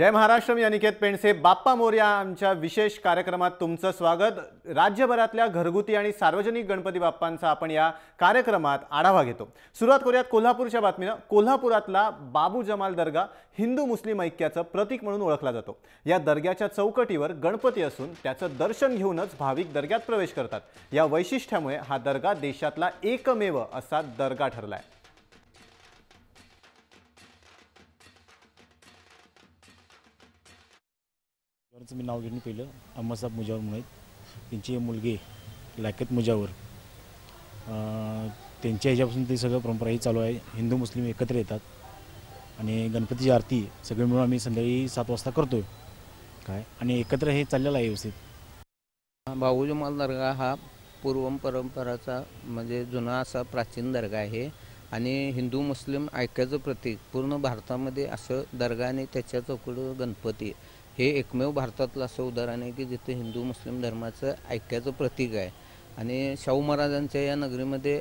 जय महाराष्ट्र। मी अनिकेत पेंडसे। बाप्पा मोरया आमच्या विशेष कार्यक्रमात तुमचं स्वागत। राज्यभरातल्या घरगुती आणि सार्वजनिक गणपती बाप्पांचा आपण या कार्यक्रमात आढावा घेतो। सुरुवात करूयात कोल्हापूरच्या बातमीने। कोल्हापुरातला बाबू जमाल दर्गा हिंदू मुस्लिम ऐक्याचं प्रतीक म्हणून ओळखला जातो। या दर्ग्याच्या चौकटीवर गणपती असून त्याचं दर्शन घेऊनच भाविक दर्ग्यात प्रवेश करतात। या वैशिष्ट्यामुळे हा दर्गा देशातला एकमेव असा दर्गा ठरलाय। मी नाव घेऊन पहिलं अम्मासाहेब मुजावर म्हणून त्यांची मुलगी लायकत मुजावर त्यांच्या ह्याच्यापासून ते सगळं परंपराही चालू आहे। हिंदू मुस्लिम एकत्र येतात आणि गणपतीची आरती सगळे मिळून आम्ही संध्याकाळी 7 वाजता करतोय काय आणि एकत्र हे चाललेलं आहे व्यवस्थित। बाबू जमाल दर्गा हा पूर्व परंपराचा म्हणजे जुना असा प्राचीन दर्गा आहे आणि हिंदू मुस्लिम ऐक्याचं प्रतीक। पूर्ण भारतामध्ये असं दर्गा आणि त्याच्या चौकटीवर गणपती हे एकमेव भारतातलं असं उदाहरण आहे की जिथे हिंदू मुस्लिम धर्माचं ऐक्याचं प्रतीक आहे। आणि शाहू महाराजांच्या या नगरीमध्ये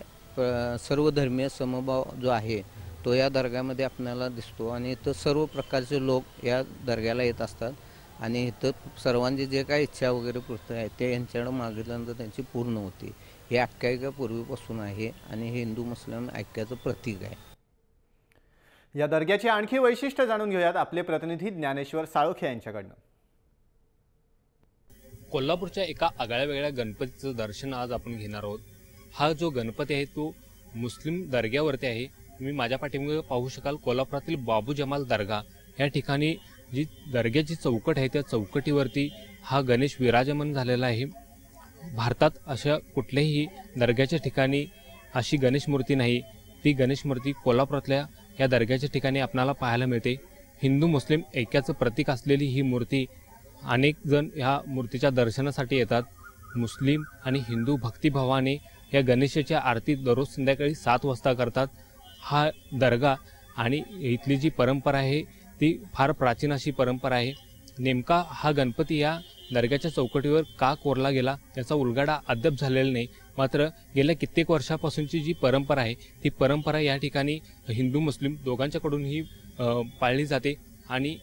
सर्व धर्मीय समभाव जो आहे तो या दर्ग्यामध्ये आपल्याला दिसतो आणि इथं सर्व प्रकारचे लोक या दर्ग्याला येत असतात आणि इथं सर्वांची जे काही इच्छा वगैरे पूर्ती आहे ते यांच्याकडे मागितल्यानंतर त्यांची पूर्ण होती। हे आख्यायिका पूर्वीपासून आहे आणि हे हिंदू मुस्लिम ऐक्याचं प्रतीक आहे। या दर्ग्याची आणखी वैशिष्ट्य जाणून घेऊयात आपले प्रतिनिधी ज्ञानेश्वर साळोखे यांच्याकडनं। कोल्हापूरच्या एका आगळ्या वेगळ्या गणपतीचं दर्शन आज आपण घेणार आहोत। हा जो गणपती आहे तो मुस्लिम दर्ग्यावरती आहे। तुम्ही माझ्या पाठीमागे पाहू शकाल कोल्हापुरातील बाबू जमाल दर्गा या ठिकाणी जी दर्ग्याची चौकट आहे त्या चौकटीवरती हा गणेश विराजमान झालेला आहे। भारतात अशा कुठल्याही दर्ग्याच्या ठिकाणी अशी गणेश मूर्ती नाही। ती गणेश मूर्ती कोल्हापुरातल्या या दर्ग्याच्या ठिकाणी आपल्याला पाहायला मिळते। हिंदू मुस्लिम ऐक्याचं प्रतीक असलेली ही मूर्ती अनेक जण ह्या मूर्तीच्या दर्शनासाठी येतात। मुस्लिम आणि हिंदू भक्तिभावाने या गणेशाची आरती दररोज संध्याकाळी 7 वाजता करतात। हा दर्गा आणि इथली जी परंपरा आहे ती फार प्राचीन अशी परंपरा आहे। नेमका हा गणपती या दर्ग्याच्या चौकटीवर का कोरला गेला याचा उलगडा अद्याप झालेला नाही। मात्र गेल्या कित्येक वर्षापासूनची जी परंपरा आहे ती परंपरा या ठिकाणी हिंदू मुस्लिम दोघांच्याकडूनही पाळली जाते आणि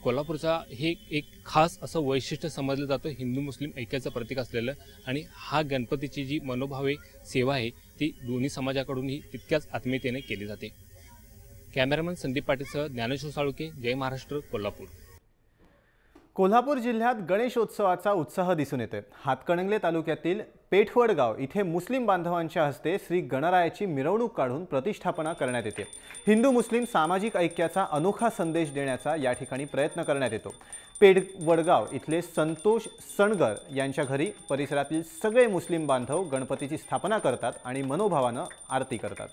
कोल्हापूरचा हे एक खास असं वैशिष्ट्य समजलं जातं हिंदू मुस्लिम ऐक्याचं प्रतीक असलेलं। आणि हा गणपतीची जी मनोभावे सेवा आहे ती दोन्ही समाजाकडूनही तितक्याच आत्मीयतेने केली जाते। कॅमेरामन संदीप पाटीलसह ज्ञानेश्वर साळुके, जय महाराष्ट्र, कोल्हापूर। कोल्हापूर जिल्ह्यात गणेशोत्सवाचा उत्साह दिसून येतोय। हातकणंगले तालुक्यातील पेठवड गाव इथे मुस्लिम बांधवांच्या हस्ते श्री गणरायाची मिरवणूक काढून प्रतिष्ठापना करण्यात येते। हिंदू मुस्लिम सामाजिक ऐक्याचा अनोखा संदेश देण्याचा या ठिकाणी प्रयत्न करण्यात येतो। पेठवडगाव इथले संतोष सणगर यांच्या घरी परिसरातील सगळे मुस्लिम बांधव गणपतीची स्थापना करतात आणि मनोभावानं आरती करतात।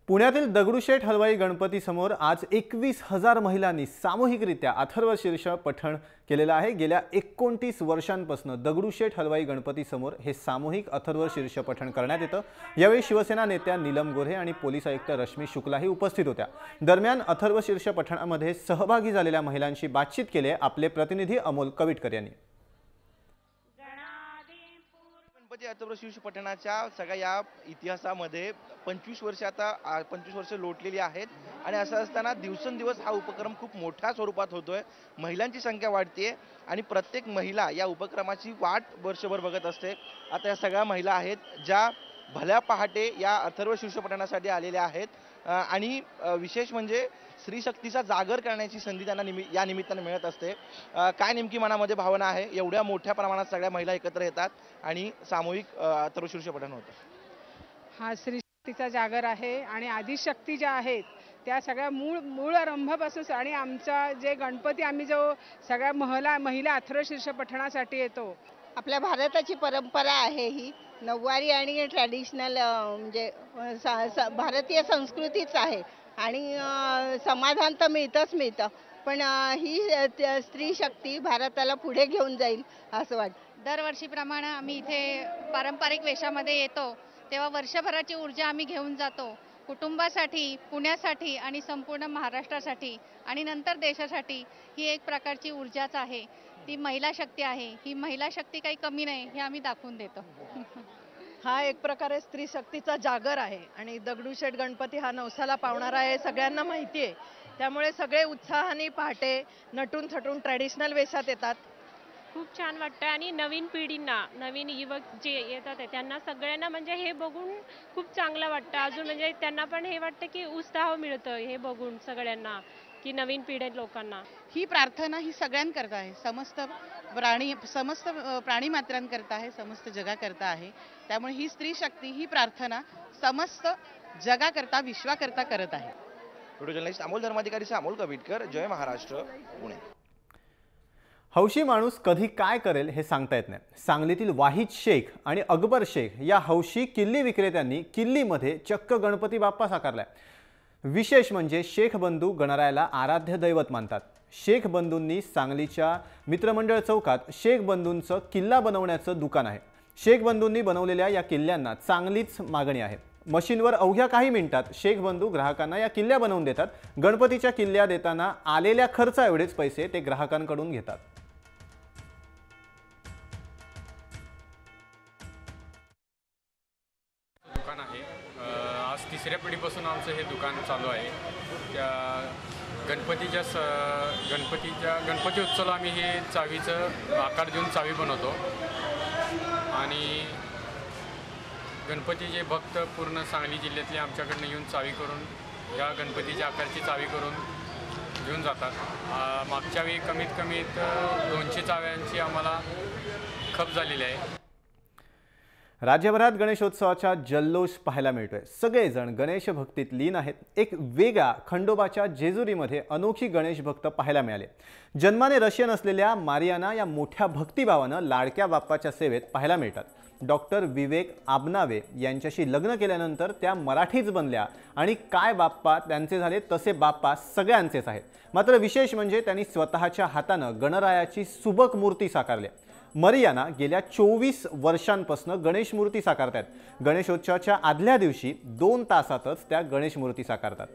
पुण्यातील दगडूशेठ हलवाई गणपती समोर आज 21,000 महिलांनी सामूहिकरित्या अथर्व शीर्ष पठण केलेलं आहे। गेल्या 29 वर्षांपासून दगडूशेठ हलवाई गणपती समोर हे सामूहिक अथर्व शीर्ष पठण करण्यात येतं। यावेळी शिवसेना नेत्या नीलम गोऱ्हे आणि पोलीस आयुक्त रश्मी शुक्लाही उपस्थित होत्या। दरम्यान अथर्व शीर्ष पठणामध्ये सहभागी झालेल्या महिलांशी बातचीत केली आपले प्रतिनिधी अमोल कविटकर यांनी। अथर्व शीर्ष पठणाच्या सगळ्या या इतिहासामध्ये 25 वर्ष लोटलेली आहेत आणि असं असताना दिवसेंदिवस हा उपक्रम खूप मोठ्या स्वरूपात होतोय। महिलांची संख्या वाढते आणि प्रत्येक महिला या उपक्रमाची वाट वर्षभर बघत असते। आता या सगळ्या महिला आहेत ज्या भल्या पहाटे या अथर्व शीर्ष पठणासाठी आलेल्या आहेत आणि विशेष म्हणजे स्त्री शक्तीचा जागर करण्याची संधी त्यांना या निमित्ताने मिळत असते। काय नेमकी मनामध्ये भावना आहे? एवढ्या मोठ्या प्रमाणात सगळ्या महिला एकत्र येतात आणि सामूहिक अथर्व शीर्ष पठण होतं। हा स्त्री शक्तीचा जागर आहे आणि आदिशक्ती ज्या आहेत त्या सगळ्या मूळ आरंभापासून आणि आमचा जे गणपती आम्ही जो सगळ्या महिला अथर्व शीर्ष पठणासाठी येतो। आपल्या भारताची परंपरा आहे ही नऊवारी आणि ट्रॅडिशनल म्हणजे भारतीय संस्कृतीच आहे आणि समाधान तर मिळतं पण ही स्त्री शक्ती भारताला पुढे घेऊन जाईल असं वाटतं। दरवर्षीप्रमाणे आम्ही इथे पारंपरिक वेशामध्ये येतो तेव्हा वर्षभराची ऊर्जा आम्ही घेऊन जातो कुटुंबासाठी, पुण्यासाठी आणि संपूर्ण महाराष्ट्रासाठी आणि नंतर देशासाठी ही एक प्रकारची ऊर्जाच आहे. ती महिला शक्ती आहे. ही महिला शक्ती काही कमी नाही हे आम्ही दाखवून देतो. हा एक प्रकारे स्त्री शक्तीचा जागर आहे आणि दगडूशेठ गणपती हा नवसाला पावणारा आहे सगळ्यांना माहिती आहे. त्यामुळे सगळे उत्साहाने पहाटे नटून थटून ट्रॅडिशनल वेशात येतात. खूप छान वाटतं आणि नवीन पिढींना, नवीन युवक जे येतात आहे त्यांना सगळ्यांना म्हणजे हे बघून खूप चांगलं वाटतं. अजून म्हणजे त्यांना पण हे वाटतं की उत्साह मिळतं हे बघून सगळ्यांना, की नवीन पिढी लोकांना. ही प्रार्थना ही सगळ्यांकरता आहे, समस्त प्राणी मात्रांकरता आहे, समस्त जगाकरता आहे. त्यामुळे ही स्त्री शक्ती ही प्रार्थना समस्त जगाकरता, विश्वाकरता करत आहे. व्हिडिओ जर्नलिस्ट अमोल धर्माधिकारी अमोल कविटकर, जय महाराष्ट्र, पुणे. हौशी माणूस कधी काय करेल हे सांगता येत नाही. सांगलीतील वाहिद शेख आणि अकबर शेख या हौशी किल्ली विक्रेत्यांनी किल्लीमध्ये चक्क गणपती बाप्पा साकारलाय. विशेष म्हणजे शेख बंधू गणरायाला आराध्य दैवत मानतात. शेख बंधूंनी सांगलीच्या मित्रमंडळ चौकात शेख बंधूंचं किल्ला बनवण्याचं दुकान आहे. शेख बंधूंनी बनवलेल्या या किल्ल्यांना चांगलीच मागणी आहे. मशीनवर अवघ्या काही मिनिटात शेख बंधू ग्राहकांना या किल्ल्या बनवून देतात. गणपतीच्या किल्ल्या देताना आलेल्या खर्चाएवढेच पैसे ते ग्राहकांकडून घेतात. दुकान आहे. आज तिसऱ्या पिढीपासून आमचं हे दुकान चालू आहे. त्या गणपती उत्सवाला आम्ही हे चावीचं आकार देऊन चावी बनवतो आणि गणपतीचे भक्त पूर्ण सांगली जिल्ह्यातले आमच्याकडनं येऊन चावी करून या गणपतीच्या आकारची चावी करून घेऊन जातात. मागच्या वेळी कमीत कमी 200 चाव्यांची आम्हाला खप झालेली आहे. राज्यभरात गणेशोत्सवाचा जल्लोष पाहायला मिळतोय. सगळेजण गणेश भक्तीत लीन आहेत. एक वेगळा खंडोबाच्या जेजुरीमध्ये अनोखी गणेश भक्त पाहायला मिळाले. जन्माने रशियन असलेल्या मारियाना या मोठ्या भक्तिभावानं लाडक्या बाप्पाच्या सेवेत पाहायला मिळतात. डॉक्टर विवेक आबनावे यांच्याशी लग्न केल्यानंतर त्या मराठीच बनल्या आणि काय बाप्पा त्यांचे झाले तसे बाप्पा सगळ्यांचेच आहेत. मात्र विशेष म्हणजे त्यांनी स्वतःच्या हातानं गणरायाची सुबक मूर्ती साकारली. मरियाना गेल्या 24 वर्षांपासून गणेश मूर्ती साकारतात. गणेशोत्सवाच्या आदल्या दिवशी 2 तासातच त्या गणेश मूर्ती साकारतात.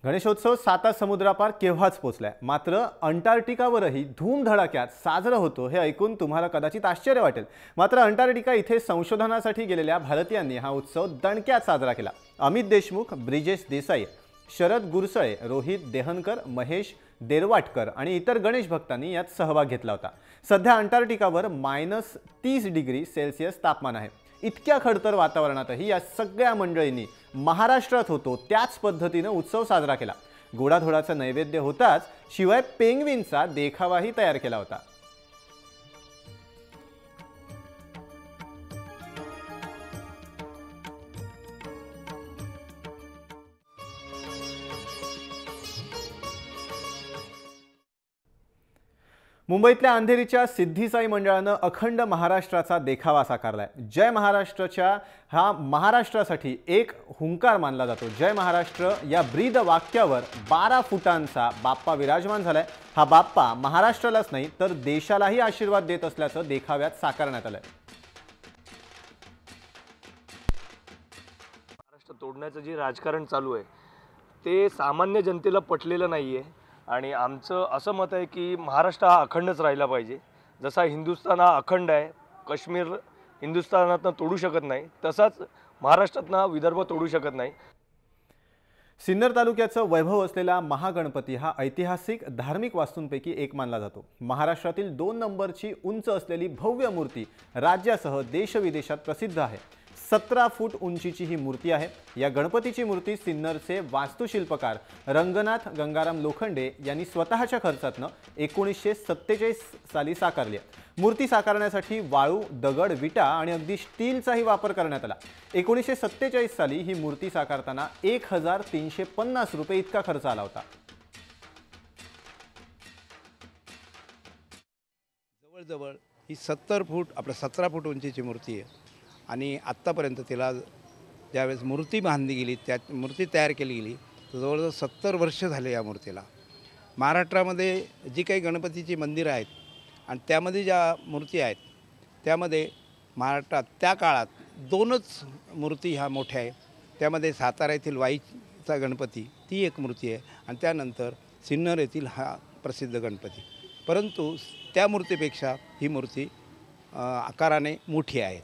गणेशोत्सव 7 समुद्रापार केव्हाच पोचलाय. मात्र अंटार्क्टिकावरही धूमधडाक्यात साजरा होतो हे ऐकून तुम्हाला कदाचित आश्चर्य वाटेल. मात्र अंटार्क्टिका इथे संशोधनासाठी गेलेल्या भारतीयांनी हा उत्सव दणक्यात साजरा केला. अमित देशमुख, ब्रिजेश देसाई, शरद गुरसळे, रोहित देहनकर, महेश देरवाटकर आणि इतर गणेश भक्तांनी यात सहभाग घेतला होता. सध्या अंटार्क्टिकावर -30 डिग्री सेल्सिअस तापमान आहे. इतक्या खडतर वातावरणातही या सगळ्या मंडळींनी महाराष्ट्रात होतो त्याच पद्धतीने उत्सव साजरा केला. गोडाधोडाचा नैवेद्य होताच शिवाय पेंग्विनचा देखावाही तयार केला होता. मुंबईतल्या अंधेरीच्या सिद्धी साई मंडळानं अखंड महाराष्ट्राचा देखावा साकारलाय. जय महाराष्ट्राच्या हा महाराष्ट्रासाठी एक हुंकार मानला जातो. जय महाराष्ट्र या ब्रीद वाक्यावर 12 फुटांचा बाप्पा विराजमान झालाय. हा बाप्पा महाराष्ट्रालाच नाही तर देशालाही आशीर्वाद देत असल्याचं देखाव्यात साकारण्यात आलंय. महाराष्ट्र तोडण्याचं जे राजकारण चालू आहे ते सामान्य जनतेला पटलेलं नाहीये आणि आमचं असं मत आहे की महाराष्ट्र हा अखंडच राहिला पाहिजे. जसा हिंदुस्थान हा अखंड आहे, काश्मीर हिंदुस्थानातनं तोडू शकत नाही, तसाच महाराष्ट्रातनं विदर्भ तोडू शकत नाही. सिन्नर तालुक्याचं वैभव असलेला महागणपती हा ऐतिहासिक धार्मिक वास्तूंपैकी एक मानला जातो. महाराष्ट्रातील 2 नंबरची उंच असलेली भव्य मूर्ती राज्यासह देशविदेशात प्रसिद्ध आहे. 17 फूट उंचीची ही मूर्ती आहे. या गणपतीची मूर्ती सिन्नरचे वास्तुशिल्पकार रंगनाथ गंगाराम लोखंडे यांनी स्वतःच्या खर्चातनं 1947 साली साकारली आहे. मूर्ती साकारण्यासाठी वाळू, दगड, विटा आणि अगदी स्टीलचाही वापर करण्यात आला. 1947 साली ही मूर्ती साकारताना 1350 रुपये इतका खर्च आला होता. जवळजवळ ही 70 फूट 17 फूट उंचीची मूर्ती आहे आणि आत्तापर्यंत तिला ज्यावेळेस मूर्ती बांधली गेली, त्या मूर्ती तयार केली गेली तर जवळजवळ 70 वर्ष झाले या मूर्तीला. महाराष्ट्रामध्ये जी काही गणपतीची मंदिरं आहेत आणि त्यामध्ये ज्या मूर्ती आहेत त्यामध्ये महाराष्ट्रात त्या काळात 2च मूर्ती ह्या मोठ्या आहे. त्यामध्ये सातारा येथील वाईचा गणपती ती एक मूर्ती आहे आणि त्यानंतर सिन्नर येथील हा प्रसिद्ध गणपती. परंतु त्या मूर्तीपेक्षा ही मूर्ती आकाराने मोठी आहे.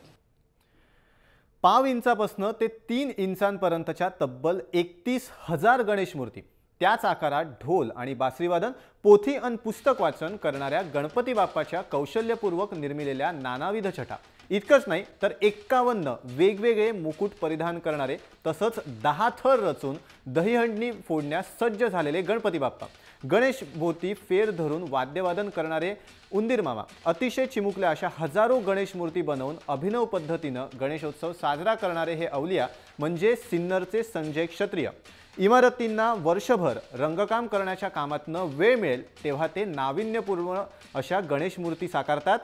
5 इंचापासून ते 3 इंचांपर्यंतच्या तब्बल 31,000 गणेश मूर्ती, त्याच आकारात ढोल आणि बासरीवादन, पोथी आणि पुस्तक वाचन करणाऱ्या गणपती बाप्पाच्या कौशल्यपूर्वक निर्मिलेल्या नानाविध छटा. इतकंच नाही तर 51 वेगवेगळे मुकुट परिधान करणारे तसंच 10 थर रचून दहीहंडी फोडण्यास सज्ज झालेले गणपती बाप्पा, गणेश भोवती फेर धरून वाद्यवादन करणारे उंदीर मामा, अतिशय चिमुकल्या अशा हजारो गणेश मूर्ती बनवून अभिनव पद्धतीनं गणेशोत्सव साजरा करणारे हे अवलिया म्हणजे सिन्नरचे संजय क्षत्रिय. इमारतींना वर्षभर रंगकाम करण्याच्या कामातनं वेळ मिळेल तेव्हा ते नाविन्यपूर्ण अशा गणेश मूर्ती साकारतात.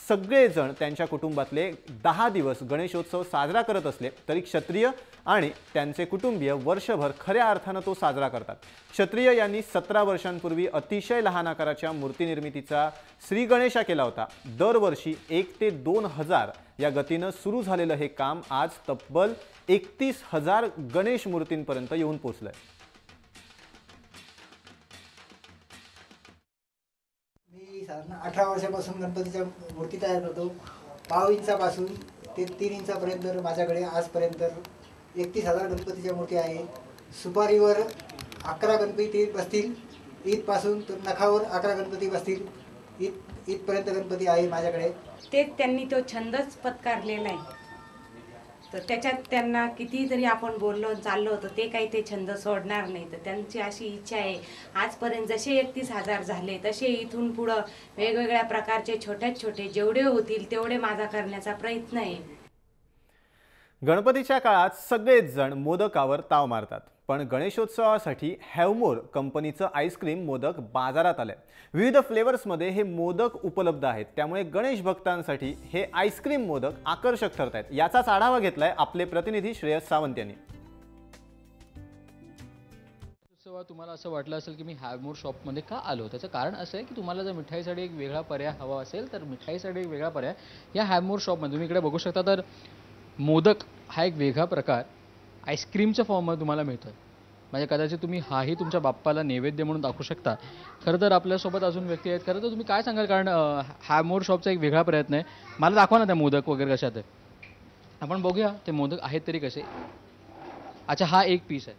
सगळेजण त्यांच्या कुटुंबातले 10 दिवस गणेशोत्सव साजरा करत असले तरी क्षत्रिय आणि त्यांचे कुटुंबीय वर्षभर खऱ्या अर्थानं तो साजरा करतात. क्षत्रिय यांनी 17 वर्षांपूर्वी अतिशय लहान आकाराच्या मूर्ती निर्मितीचा श्री गणेशा केला होता. दरवर्षी 1 ते 2,000 या गतीनं सुरू झालेलं हे काम आज तब्बल 31,000 गणेश मूर्तींपर्यंत येऊन पोहोचलंय. मी साधारण 18 वर्षापासून गणपतीच्या मूर्ती तयार करतो. 5 इंचापासून ते 3 इंचापर्यंत माझ्याकडे आजपर्यंत 31,000 गणपतीच्या मूर्ती आहे. सुपारीवर 11 गणपती बसतील, ईदपासून तर नखावर 11 गणपती बसतील, ईदपर्यंत गणपती आहे माझ्याकडे. ते त्यांनी तो छंदच पत्कारलेला आहे. तर त्याच्यात त्यांना किती जरी आपण बोललो चाललो तर ते काही ते छंद सोडणार नाही. तर त्यांची अशी इच्छा आहे आजपर्यंत जसे 31,000 झाले तसे इथून पुढं वेगवेगळ्या प्रकारचे छोटे छोटे जेवढे होतील तेवढे माझा करण्याचा प्रयत्न आहे. गणपतीच्या काळात सगळेच जण मोदकावर ताव मारतात, पण गणेशोत्सवासाठी हॅवमोर कंपनीचं आईस्क्रीम मोदक बाजारात आलंय. विविध फ्लेवर्समध्ये हे मोदक उपलब्ध आहेत, त्यामुळे गणेश भक्तांसाठी हे आईस्क्रीम मोदक आकर्षक ठरत आहेत. याचाच आढावा घेतलाय आपले प्रतिनिधी श्रेयस सावंत यांनी. तुम्हाला असं वाटलं असेल की मी हॅवमोर शॉपमध्ये का आलो, त्याचं कारण असं आहे की तुम्हाला जर मिठाईसाठी एक वेगळा पर्याय हवा असेल तर मिठाईसाठी एक वेगळा पर्याय या हॅवमोर शॉपमध्ये तुम्ही इकडे बघू शकता. तर मोदक हा एक वेगळा प्रकार आईस्क्रीमच्या फॉर्ममध्ये तुम्हाला मिळतो. म्हणजे कदाचित तुम्ही हाही तुमच्या बाप्पाला नैवेद्य म्हणून दाखवू शकता. खरं तर आपल्यासोबत अजून व्यक्ती आहेत. खरं तर तुम्ही काय सांगाल, कारण हॅवमोर शॉपचा एक वेगळा प्रयत्न आहे. मला दाखवा ना त्या मोदक वगैरे कशात आहे, आपण बघूया ते मोदक आहेत तरी कसे. अच्छा, हा एक पीस आहे,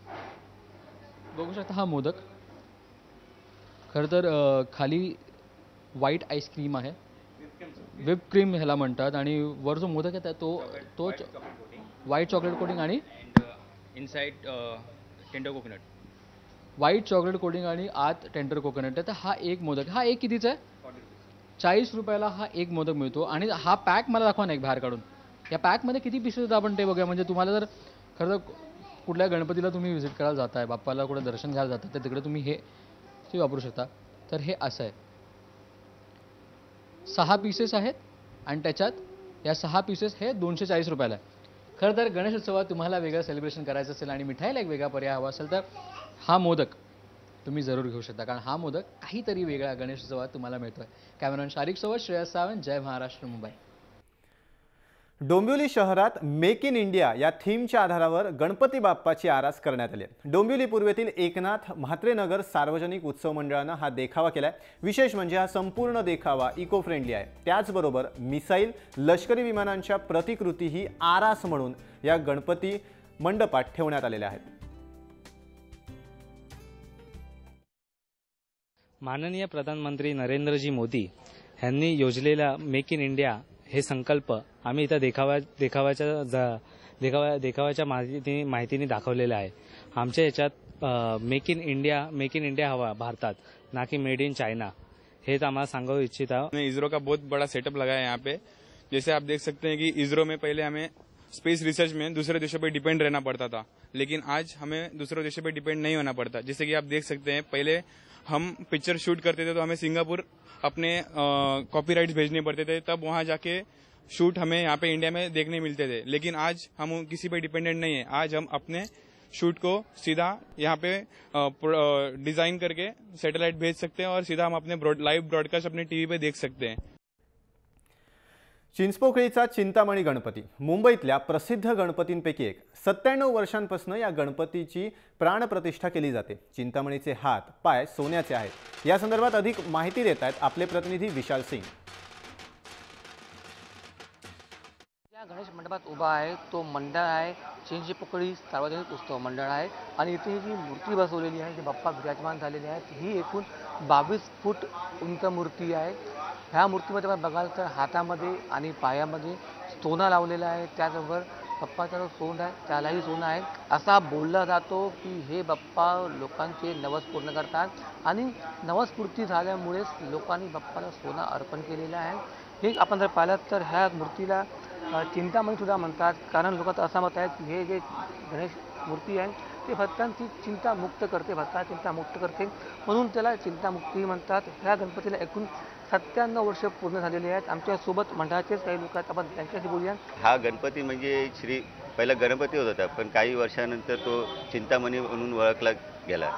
बघू शकता हा मोदक. खरं तर खाली व्हाईट आईस्क्रीम आहे, व्हिप क्रीम ह्याला म्हणतात, आणि वर जो मोदक आहे तो व्हाईट चॉकलेट कोटिंग आणि inside tender coconut, white chocolate coating आणि आत टेंडर कोकोनट आहे. तर हा एक मोदक, हा एक कितीचा आहे? 40 रुपयाला हा एक मोदक मिळतो. आणि हा पॅक मला दाखवा ना एक बाहेर काढून. या पॅकमध्ये किती पीसेस आहेत आपण ते बघूया. म्हणजे तुम्हाला जर खरं तर कुठल्या गणपतीला तुम्ही व्हिजिट करायला जाताय, बाप्पाला कुठे दर्शन घ्यायला जातात, तर तिकडे तुम्ही हे वापरू शकता. तर हे असं आहे, 6 पीसेस आहेत आणि त्याच्यात या 6 पीसेस हे 240 रुपयाला आहे. खरं तर गणेशोत्सवात तुम्हाला वेगळं सेलिब्रेशन करायचं असेल आणि मिठाईला एक वेगळा पर्याय हवा असेल तर हा मोदक तुम्ही जरूर घेऊ शकता, कारण हा मोदक काहीतरी वेगळा गणेशोत्सवात तुम्हाला मिळतोय. कॅमेरामॅन शारिक सोबत श्रेयस सावंत, जय महाराष्ट्र, मुंबई. डोंबिवली शहरात मेक इन इंडिया या थीमच्या आधारावर गणपती बाप्पाची आरास करण्यात आली. डोंबिवली पूर्वेतील एकनाथ म्हात्रे नगर सार्वजनिक उत्सव मंडळानं हा देखावा केलाय. विशेष म्हणजे हा संपूर्ण देखावा इको फ्रेंडली आहे. त्याचबरोबर मिसाईल, लष्करी विमानांच्या प्रतिकृतीही आरास म्हणून या गणपती मंडपात ठेवण्यात आलेल्या आहेत. माननीय प्रधानमंत्री नरेंद्रजी मोदी यांनी योजलेला मेक इन इंडिया हे संकल्प आम्ही इथं देखाव्याच्या माहितीने दाखवलेलं आहे. आमच्या याच्यात मेक इन इंडिया हवा भारतात, ना कि मेड इन चाइना, हेच आम्हाला सांगू इच्छित आहोत. इसरो का बहुत बड़ा सेटअप लगा है यहाँ पे. जैसे आप देख सकते हैं कि इसरो में पहले हमें स्पेस रिसर्च में दूसरे देशों पे डिपेंड रहना पड़ता था, लेकिन आज हमें दूसरे देशों पे डिपेंड नहीं होना पड़ता. जैसे कि आप देख सकते हैं पहले हम पिक्चर शूट करते थे तो हमें सिंगापुर अपने कॉपीराइट्स भेजने पड़ते थे, तब वहाँ जाके शूट हमें यहाँ पे इंडिया में देखने मिलते थे। लेकिन आज हम किसी पे डिपेंडेंट नहीं है, आज हम अपने शूट को सीधा यहाँ पे डिजाइन करके सैटेलाइट भेज सकते हैं और सीधा हम अपने लाइव ब्रॉडकास्ट अपने टीव्ही पे देख सकते हैं। चिंचपोकळीचा चिंतामणी गणपती मुंबईतल्या प्रसिद्ध गणपतींपैकी एक। 97 वर्षांपासून या गणपतीची प्राणप्रतिष्ठा केली जाते। चिंतामणीचे हात पाय सोन्याचे आहेत। या संदर्भात अधिक माहिती देत आहेत आपले प्रतिनिधी विशाल सिंग। या गणेश मंडपात उभा आहे तो मंडळ आहे चिंचपोकळी सार्वजनिक उत्सव मंडळ आहे आणि इथे जी मूर्ती बसवलेली आहे, जी बाप्पा विराजमान झालेली आहेत, ही एकूण 22 फूट उंच मूर्ती आहे। ह्या मूर्तीमध्ये आपण बघाल तर हातामध्ये आणि पायामध्ये सोनं लावलेलं आहे, त्याचबरोबर बाप्पाचा जो सोंड आहे त्यालाही सोनं आहे। असा बोलला जातो की हे बाप्पा लोकांचे नवस पूर्ण करतात आणि नवस पूर्ती झाल्यामुळेच लोकांनी बाप्पाला सोनं अर्पण केलेलं आहे। हे आपण जर पाहिलं तर ह्या मूर्तीला चिंतामणी सुद्धा म्हणतात, कारण लोकांचं असं मत आहे की हे जे गणेश मूर्ती आहे ते भक्तांची चिंता मुक्त करते, भक्तांची चिंता मुक्त करते, म्हणून त्याला चिंतामुक्ती म्हणतात। ह्या गणपतीला एकूण 97 वर्ष पूर्ण झालेली आहेत। आमच्यासोबत मंडळाचेच काही लोक आहेत, आपण त्यांच्याशी बोलूया। हा गणपती म्हणजे पहिला गणपती होता, पण काही वर्षानंतर तो चिंतामणी म्हणून ओळखला गेला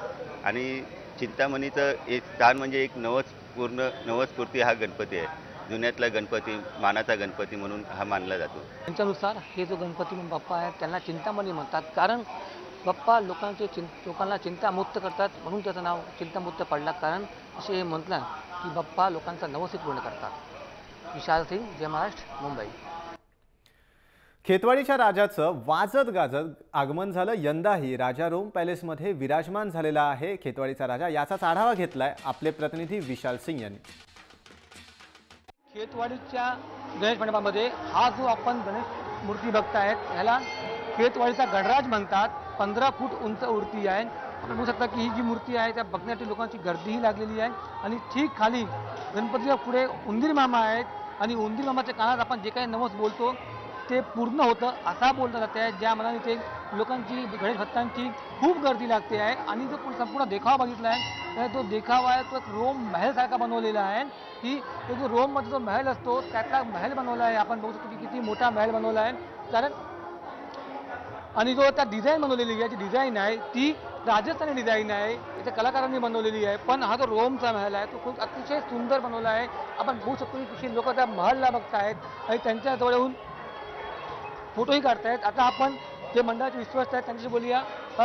आणि चिंतामणीचं एक स्थान म्हणजे एक नवसपूर्ती हा गणपती आहे। जुन्यातला गणपती, मानाचा गणपती म्हणून हा मानला जातो। त्यांच्यानुसार हे जो गणपती बाप्पा आहेत त्यांना चिंतामणी म्हणतात, कारण बाप्पा लोकांना चिंतामुक्त करतात, म्हणून त्याचं नाव चिंतामुक्त पडला। कारण असे हे म्हटलं की बाप्पा लोकांचा नवस पूर्ण करतात। विशाल सिंग, जय महाराष्ट्र, मुंबई। खेतवाडीच्या राजाचं वाजत गाजत आगमन झालं। यंदाही राजा रोम पॅलेसमध्ये विराजमान झालेला आहे खेतवाडीचा राजा। याचाच आढावा घेतलाय आपले प्रतिनिधी विशाल सिंग यांनी। खेतवाडीच्या गणेश मंडपामध्ये हा जो आपण गणेश मूर्ती बघतायत ह्याला खेतवाडीचा गणराज म्हणतात। 15 फूट उंच मूर्ती आहे। आपण बघू शकता की ही जी मूर्ती आहे त्या बघण्यासाठी लोकांची गर्दीही लागलेली आहे आणि ठीक खाली गणपतीच्या पुढे उंदीर मामा आहेत आणि उंदीर मामाच्या कानात आपण जे काही नवस बोलतो ते पूर्ण होतं असा बोललं जात आहे। ज्या मनाने ते लोकांची गणेश भक्तांची खूप गर्दी लागते आहे आणि जो संपूर्ण देखावा बघितला आहे तो देखावा आहे तो एक रोम महल सारखा बनवलेला आहे की तो जो रोममध्ये जो महल असतो त्यातला महल बनवला आहे। आपण बघू शकतो की किती मोठा महल बनवला आहे, कारण आणि जो त्या डिझाईन बनवलेली आहे जी डिझाईन आहे ती राजस्थानी डिझाईन आहे, इथे कलाकारांनी बनवलेली आहे, पण हा जो रोमचा महल आहे तो खूप अतिशय सुंदर बनवला आहे। आपण बघू शकतो की कशी लोक त्या महलला बघतायत आणि त्यांच्या जवळ येऊन फोटोही काढतायत। आता आपण जे मंडळाचे विश्वस्त आहेत त्यांच्याशी बोलूया।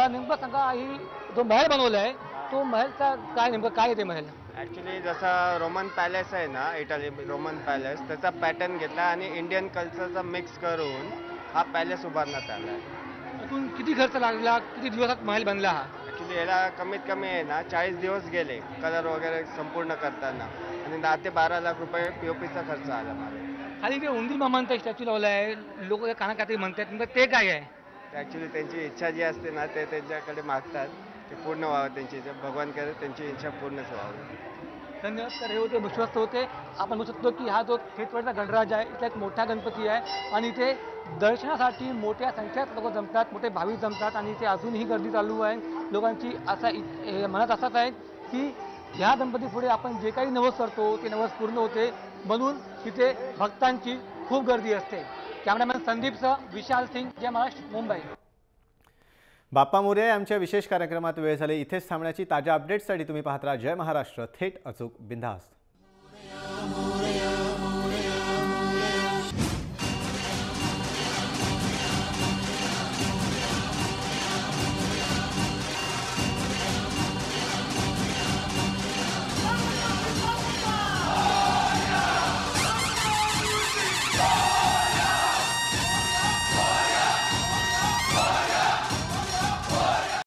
नेमकं सांगा, ही जो महल बनवला आहे तो महलचा काय नेमकं काय आहे ते महल? ॲक्च्युली जसा रोमन पॅलेस आहे ना, इटाली रोमन पॅलेस, त्याचा पॅटर्न घेतला आणि इंडियन कल्चरचा मिक्स करून हा पॅलेस उभारण्यात आला आहे। एकूण किती खर्च लागला, किती दिवसात महल बनला हा? ॲक्च्युली याला कमीत कमी आहे ना 40 दिवस गेले कलर वगैरे संपूर्ण करताना आणि 10 ते 12 लाख रुपये POPचा खर्च आला मला। खाली जे उंदीर मामांचा स्टॅच्यू लावला आहे, लोक कानाकाठी म्हणतात, नेमकं ते काय आहे? ॲक्च्युली त्यांची इच्छा जी असते ना ते त्यांच्याकडे मागतात, ते पूर्ण व्हावं त्यांची इच्छा, भगवान करे त्यांची इच्छा पूर्णच व्हावी। धन्यवाद। तर हे होते विश्वस्त होते। आपण बघू शकतो की हा जो खेतवाडीचा गणराज आहे इथला एक मोठा गणपती आहे आणि इथे दर्शनासाठी मोठ्या संख्येत लोक जमतात, मोठे भाविक जमतात आणि इथे अजूनही गर्दी चालू आहे लोकांची। असा मनात असाच आहे की ह्या गणपती पुढे आपण जे काही नवस करतो ते नवस पूर्ण होते, म्हणून इथे भक्तांची खूप गर्दी असते। कॅमेरामॅन संदीपसह विशाल सिंग, जय महाराष्ट्र, मुंबई। बाप्पा मोरया आमच्या विशेष कार्यक्रमात वेळ झाली इथेच थांबण्याची। ताज्या अपडेट्ससाठी तुम्ही पाहत राहा जय महाराष्ट्र, थेट अचूक बिनधास्त।